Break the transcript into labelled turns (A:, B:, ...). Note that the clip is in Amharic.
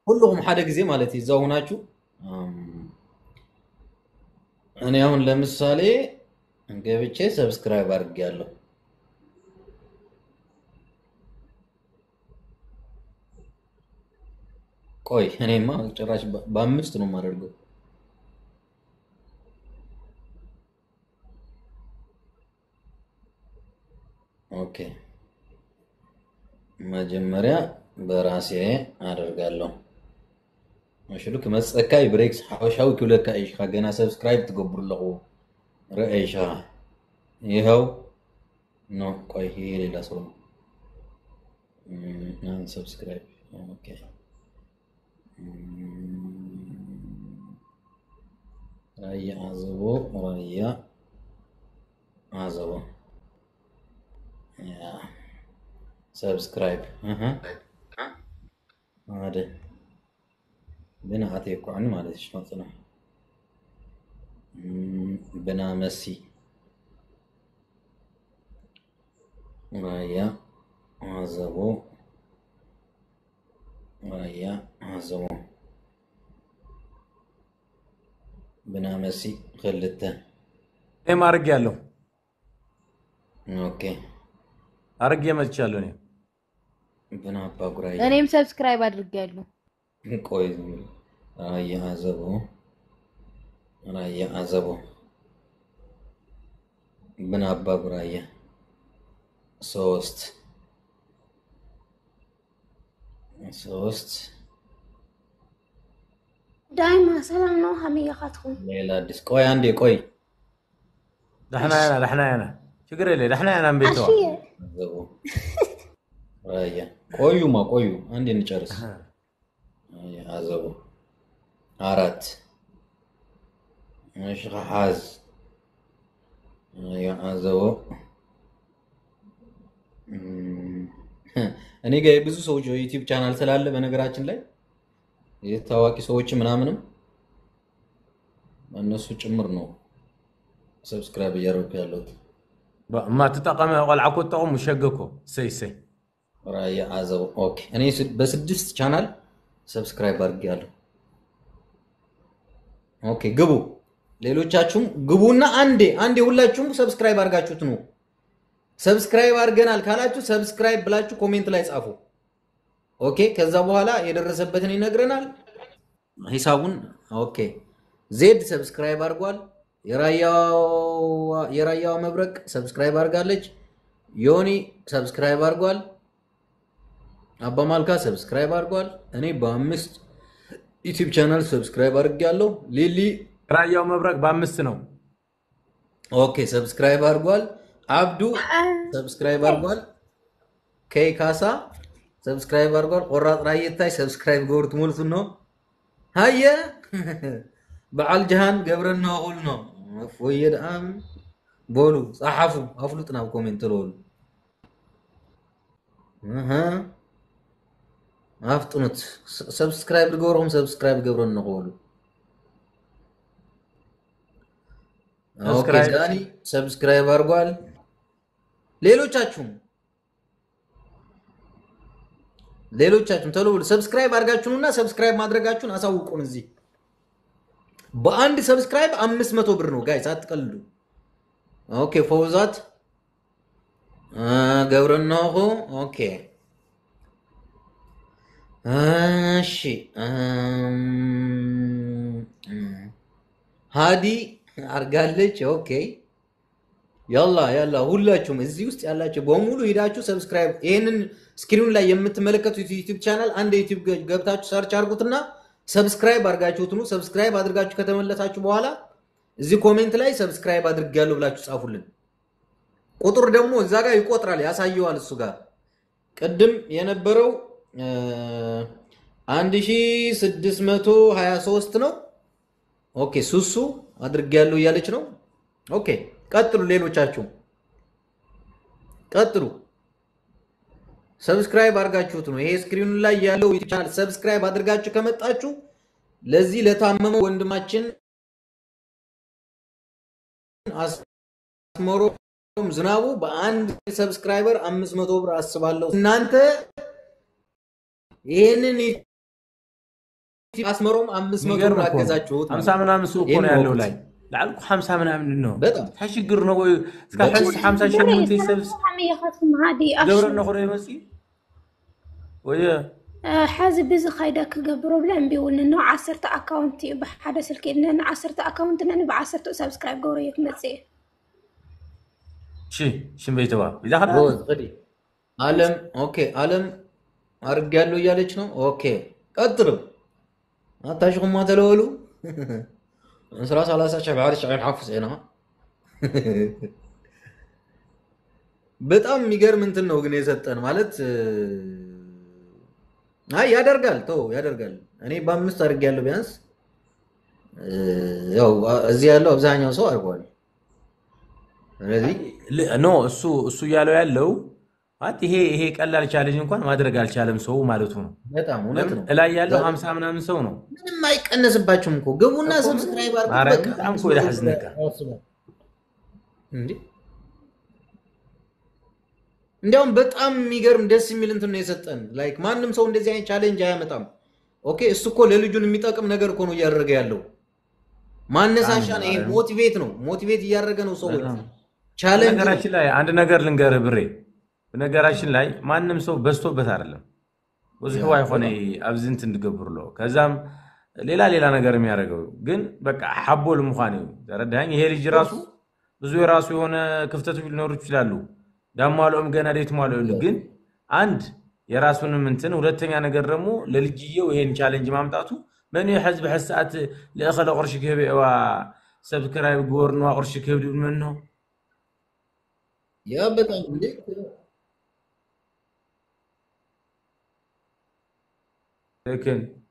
A: ሁሉም ሓደ ጊዜ ማለት ይዛው ሆናችሁ እኔ አሁን ለምሳሌ ገብቼ ሰብስክራይብ አድርጌያለሁ። ቆይ እኔማ ጭራሽ በአምስት ነው የማደርገው። ኦኬ መጀመሪያ በራሴ አደርጋለሁ። مشلوك مسكاي بريكس حوشاوي كلك ايش خاجنا سبسكرايب تقبر له رأيشا يهو نو كوي هي لا سو نان سبسكرايب اوكي رايا عزبو رايا عزبو يا سبسكرايب هذا بنا عتيكو عنه معلش شلون صنع بنا مسي رايا عزبو رايا عزبو بنا مسي خلته
B: ايه ما رجعله
A: اوكي
B: ارجع مالشالو ني
A: بنا باغراي
C: እኔም ሰብስክራይብ አድርጌያለሁ
A: ቆይ رايا عزبو رايا عزبو بنا باغراي ሶስት
D: دايما سلام نو همية خاتكم
A: ሌላ አዲስ ቆይ አንዴ ቆይ
B: دحنا انا شكرا لي دحنا انا بيتوا
D: عشية
A: ገቡ ራያ ቆዩማ ቆዩ አንዴ እንጨርስ አዘቡ አራት እሺ ሐዝ አዘቡ እኔ ጋር ብዙ ሰዎች ዩቲዩብ ቻናል ስላለ በነገራችን ላይ የታዋቂ ሰዎች ምናምንም እነሱ ጭምር ነው ሰብስክራይብ እያደረኩ ያለሁት
B: ما تتقم قلعكو تقوم مشقكو سي
A: ራያ አዘቡ ኦኬ እኔ በስድስት ቻናል ሰብስክራይብ አድርጌያለሁ ኦኬ ግቡ ሌሎቻችሁም ግቡና አንዴ ሁላችሁም ሰብስክራይብ አድርጋችሁት ነው ሰብስክራይብ አድርገናል ካላችሁ ሰብስክራይብ ብላችሁ ኮሜንት ላይ ጻፉ ኦኬ ከዛ በኋላ የደረሰበትን ይነግረናል ሂሳቡን ኦኬ ዜድ ሰብስክራይብ አድርጓል የራያው መብረቅ ሰብስክራይብ አድርጋለች ዮኒ ሰብስክራይብ አድርጓል አባ ማልካ ሰብስክራይብ አድርጓል እኔ በአምስት ዩቲዩብ ቻናል ሰብስክራይብ አድርጌያለሁ ሊሊ
B: رايو مبرك بامست ነው
A: ኦኬ ሰብስክራይብ አድርጓል አብዱ ሰብስክራይብ አድርጓል ከይ ካሳ ሰብስክራይብ አድርጓል ቆራጥ ራይታይ ሰብስክራይብ ጎርት ሙልሱ ነው ሃየ በዓል ጀሃን ገብረና ቁል ነው ወይዳም ቦሉ ጻሐፉ አፍሉጥና ኮሜንት ሎሉ አፍጥኑት ሰብስክራይብ ገብሮም ሰብስክራይብ ገብረና ቁሉ ኦኬ ዳኒ ሰብስክራይብ አድርጓል ሌሎቻችሁም ተሎ ሰብስክራይብ አድርጋችሁና ሰብስክራይብ ማድረጋችሁን አሳውቁን እዚህ በአንድ ሰብስክራይብ 500 ብር ነው ጋይስ አትቀልዱ ኦኬ ፈውዛት ገብረናሁ ኦኬ እሺ ሃዲ አርጋለች ኦኬ ያላ ሁላችሁም እዚህ ውስጥ ያላችሁ በሙሉ ሄዳችሁ ሰብስክራይብ ይሄንን ስክሪን ላይ የምትመለከቱት ዩቲዩብ ቻናል አንድ ዩቲዩብ ገብታችሁ ሰርች አድርጉትና ሰብስክራይብ አድርጋችሁት ነው ሰብስክራይብ አድርጋችሁ ከተመለሳችሁ በኋላ እዚህ ኮሜንት ላይ ሰብስክራይብ አድርጋለሁ ብላችሁ ጻፉልን ቁጥር ደግሞ እዛ ጋር ይቆጥራል ያሳየዋል እሱ ጋር ቅድም የነበረው 1623 ነው ኦኬ ሱሱ አድርጋለሁ እያለች ነው ኦኬ ቀጥሉ ሌሎቻችሁ ቀጥሉ ሰብስክራይብ አድርጋችሁት ነው ይሄ ስክሪኑ ላይ ያለው ዩቲዩብ ቻናል ሰብስክራይብ አድርጋችሁ ከመጣችሁ ለዚህ ለታመመው ወንድማችን አስመሮም ዝናቡ በአንድ ሰብስክራይበር 500 ብር አስባለሁ እናንተ ይሄንን አስመሮም 500 ብር አገዛችሁት
B: 50 ምናምን ሱቅ እኮ ነው ያለው ላይ لعلك 50 ምናምን ነው ተሽግር ነው ወይ እስከ 50 ሺህ ምን ተሰብስ
D: حميخاتكم هادي
B: دور النخر يمسي ويا
D: حازب بز خايدك قبرو بلان بيقول انه 10 اكونت بحدا سلكي ان 10 اكونت ان ب 10 سبسكرايب قوريك مسي
B: شي بيتوا اذا خلاص
A: روز غدي عالم اوكي عالم ارجعلو እያለች ነው ኦኬ ቀጥሩ አታሽቁም ማተለወሉ እንስራ 30 ሺህ بعد شعين حافظ هنا በጣም የሚገርም እንትን ነው ግን የሰጠን ማለት አይ ያደርጋል ያደርጋል እኔ በአምስት አድርጌያለሁ ቢያንስ ያው እዚህ ያለው አብዛኛው ሰው አድርጓል ስለዚህ
B: ኖ እሱ ያለው ይሄ ቀላል ቻሌንጅ እንኳን ማድረግ አልቻለም ሰው ማለቱ ነው
A: በጣም እውነት ነው
B: ላይ ያለው 50 ምናምን ሰው ነው
A: ምንም አይቀነስባችሁም እኮ ግቡና ሰብስክራይብ አድርጉ
B: በቃ በጣም እኮ ያዝነካ
A: እንዴ እንዴውም በጣም የሚገርም ደስ የሚል እንትን ነው የሰጠን ላይክ ማንንም ሰው እንደዚህ አይነት ቻሌንጅ አያመጣም ኦኬ እሱ እኮ ለልጁን የሚጠቅም ነገር እኮ ነው እያደረገ ያለው ማነሳሻ ነው ይሄ ሞቲቬት እያደረገ ነው ሰው ቻሌንጅ
B: ነገራችን ላይ አንድ ነገር ልንገር ብሬ በነገራችን ላይ ማንንም ሰው በስቶበት አይደለም ወዝሁ አይሆነ አብዝንት እንድገብርሎ ከዛም ሌላ ነገር የሚያደርገው ግን በቃ ሐቦል ሙኻኒ ተረዳኝ ይሄ ልጅ ራሱ ብዙ የራሱ የሆነ ክፍተቶች ሊኖሩ ይችላሉ ዳማሎም ገና ዴት ማለው ግን አንድ የራሱንም እንትን ሁለተኛ ነገር ደግሞ ለልጅየው ይሄን ቻሌንጅ ማምጣቱ من يحزب حسات لاخذ قرش كبي و سبسكرايب غورن قرش كبي منه
A: يا بطل
B: لكن